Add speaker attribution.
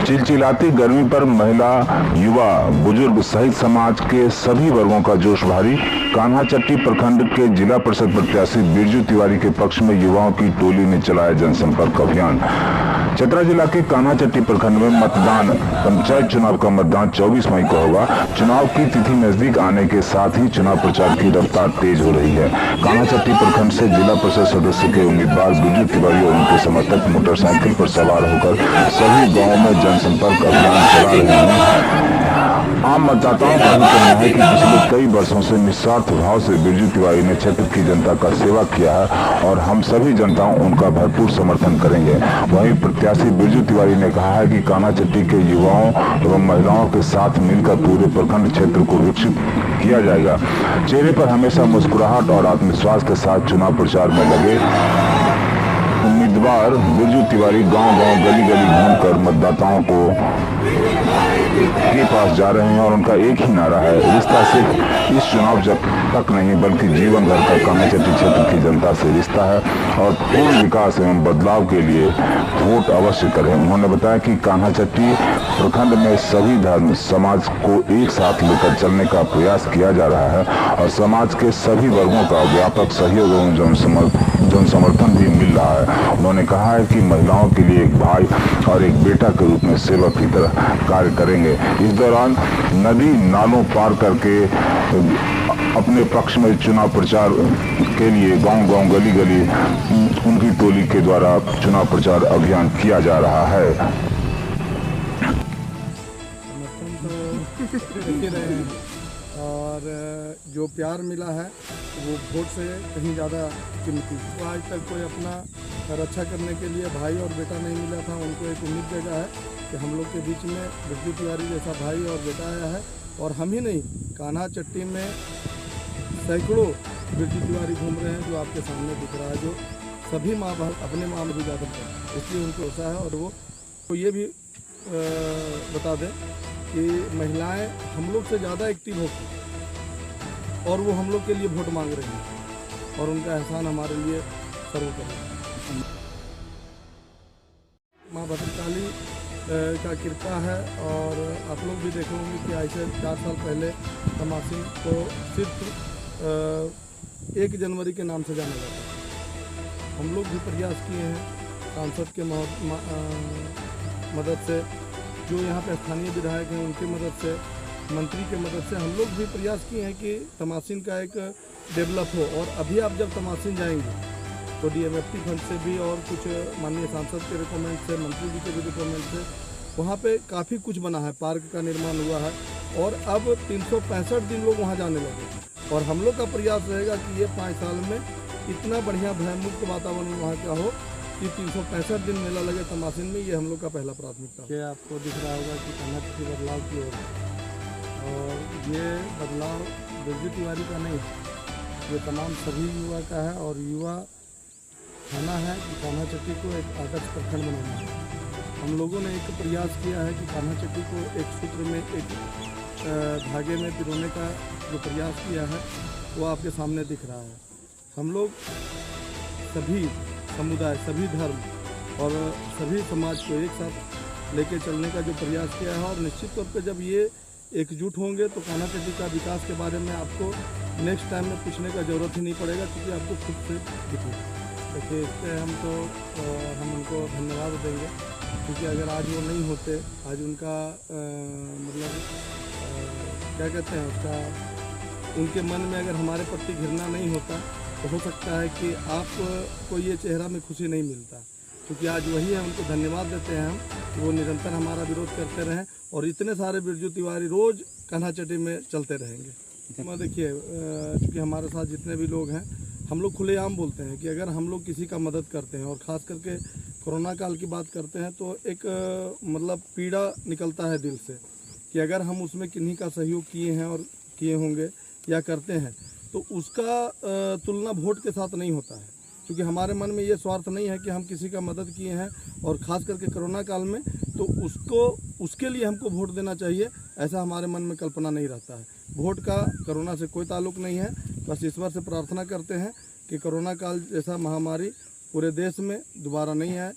Speaker 1: चिलचिलाती गर्मी पर महिला, युवा, बुजुर्ग सहित समाज के सभी वर्गों का जोश भारी। कान्हाचट्टी प्रखंड के जिला परिषद प्रत्याशी बिरजू तिवारी के पक्ष में युवाओं की टोली ने चलाया जनसंपर्क अभियान। चतरा जिला के कान्हाचट्टी प्रखंड में पंचायत चुनाव का मतदान 24 मई को होगा। चुनाव की तिथि नजदीक आने के साथ ही चुनाव प्रचार की रफ्तार तेज हो रही है। कान्हाचट्टी प्रखंड से जिला परिषद सदस्य के उम्मीदवार बिरजू तिवारी और उनके समर्थक मोटरसाइकिल पर सवार होकर सभी गाँव में जनसंपर्क अभियान चला रहे हैं। आम मतदाताओं का भी कहना है कि पिछले कई वर्षों से निस्वार्थ भाव से बिरजू तिवारी ने क्षेत्र की जनता का सेवा किया है और हम सभी जनता उनका भरपूर समर्थन करेंगे। वहीं प्रत्याशी बिरजू तिवारी ने कहा है कि कान्हाचट्टी के युवाओं एवं महिलाओं के साथ मिलकर पूरे प्रखंड क्षेत्र को विकसित किया जाएगा। चेहरे पर हमेशा मुस्कुराहट और आत्मविश्वास के साथ चुनाव प्रचार में लगे उम्मीदवार बिरजू तिवारी गांव-गांव, गली-गली घूमकर मतदाताओं को के पास जा रहे हैं और उनका एक ही नारा है, रिश्ता सिर्फ इस चुनाव तक नहीं बल्कि जीवन भर का कान्हाचट्टी क्षेत्र की जनता से रिश्ता है और पूर्ण विकास एवं बदलाव के लिए वोट अवश्य करें। उन्होंने बताया कि कान्हाचट्टी प्रखंड में सभी धर्म समाज को एक साथ लेकर चलने का प्रयास किया जा रहा है और समाज के सभी वर्गों का व्यापक सहयोग एवं जन समर्थन भी मिल रहा है। उन्होंने कहा है कि महिलाओं के लिए एक भाई और एक बेटा के रूप में सेवक की तरह कार्य करेंगे। इस दौरान नदी नालों पार करके अपने पक्ष में चुनाव प्रचार के लिए गांव-गांव, गली-गली उनकी टोली के द्वारा चुनाव प्रचार अभियान किया जा रहा है।
Speaker 2: और जो प्यार मिला है वो वोट से कहीं ज़्यादा कीमती। तो आज तक कोई अपना रक्षा करने के लिए भाई और बेटा नहीं मिला था। उनको एक उम्मीद जगह है कि हम लोग के बीच में बिरजू तिवारी जैसा भाई और बेटा आया है। और हम ही नहीं, कान्हाचट्टी में सैकड़ों बिरजू तिवारी घूम रहे हैं जो आपके सामने दिख रहा है, जो सभी माँ बाप अपने माँ में भी ज़्यादा है, इसलिए उनको ऐसा है। और वो तो ये भी बता दें कि महिलाएं हम लोग से ज़्यादा एक्टिव होती और वो हम लोग के लिए वोट मांग रही हैं और उनका एहसान हमारे लिए सर्वोपरि है। माँ भद्रकाली का कृपा है। और आप लोग भी देखे होंगे कि ऐसे 4 साल पहले तमासिन को सिर्फ 1 जनवरी के नाम से जाना जाता है। हम लोग भी प्रयास किए हैं सांसद के मदद से, जो यहाँ पे स्थानीय विधायक हैं उनकी मदद से, मंत्री के मदद से हम लोग भी प्रयास किए हैं कि तमासिन का एक डेवलप हो। और अभी आप जब तमासिन जाएंगे तो DMFT फंड से भी और कुछ माननीय सांसद के रिकमेंड से, मंत्री जी के भी रिकमेंड से वहाँ पे काफ़ी कुछ बना है, पार्क का निर्माण हुआ है और अब 365 दिन लोग वहाँ जाने लगे। और हम लोग का प्रयास रहेगा कि ये 5 साल में इतना बढ़िया भयमुक्त वातावरण वहाँ का हो कि 365 दिन मेला लगे तमासिन में। ये हम लोग का पहला प्राथमिकता है। आपको दिख रहा होगा कि कान्हाचट्टी बदलाव की ओर, और ये बदलाव बिरजू तिवारी का नहीं, ये तमाम सभी युवा का है। और युवा कहना है कि कान्हाचट्टी को एक आदर्श प्रखंड बनाना है। हम लोगों ने एक प्रयास किया है कि कान्हाचट्टी को एक सूत्र में, एक धागे में पिरोने का जो प्रयास किया है वो आपके सामने दिख रहा है। हम लोग सभी समुदाय, सभी धर्म और सभी समाज को एक साथ लेके चलने का जो प्रयास किया है। और निश्चित तौर पे जब ये एकजुट होंगे तो कान्हाचट्टी का विकास के बारे में आपको नेक्स्ट टाइम में पूछने का ज़रूरत ही नहीं पड़ेगा, क्योंकि आपको खुद से दिखेगा। देखिए, इससे हम उनको धन्यवाद देंगे, क्योंकि अगर आज वो नहीं होते, आज उनका मतलब क्या कहते हैं उसका, उनके मन में अगर हमारे प्रति घृणा नहीं होता तो हो सकता है कि आपको ये चेहरा में खुशी नहीं मिलता। क्योंकि आज वही है, उनको धन्यवाद देते हैं हम, वो निरंतर हमारा विरोध करते रहें और इतने सारे बिरजू तिवारी रोज़ कान्हाचट्टी में चलते रहेंगे। मैं देखिए, क्योंकि हमारे साथ जितने भी लोग हैं, हम लोग खुलेआम बोलते हैं कि अगर हम लोग किसी का मदद करते हैं और ख़ास करके कोरोना काल की बात करते हैं तो एक मतलब पीड़ा निकलता है दिल से कि अगर हम उसमें किन्हीं का सहयोग किए हैं और किए होंगे या करते हैं तो उसका तुलना वोट के साथ नहीं होता है। क्योंकि हमारे मन में ये स्वार्थ नहीं है कि हम किसी का मदद किए हैं और ख़ास करके कोरोना काल में तो उसके लिए हमको वोट देना चाहिए, ऐसा हमारे मन में कल्पना नहीं रहता है। वोट का कोरोना से कोई ताल्लुक़ नहीं है। बस ईश्वर से प्रार्थना करते हैं कि कोरोना काल जैसा महामारी पूरे देश में दोबारा नहीं आए।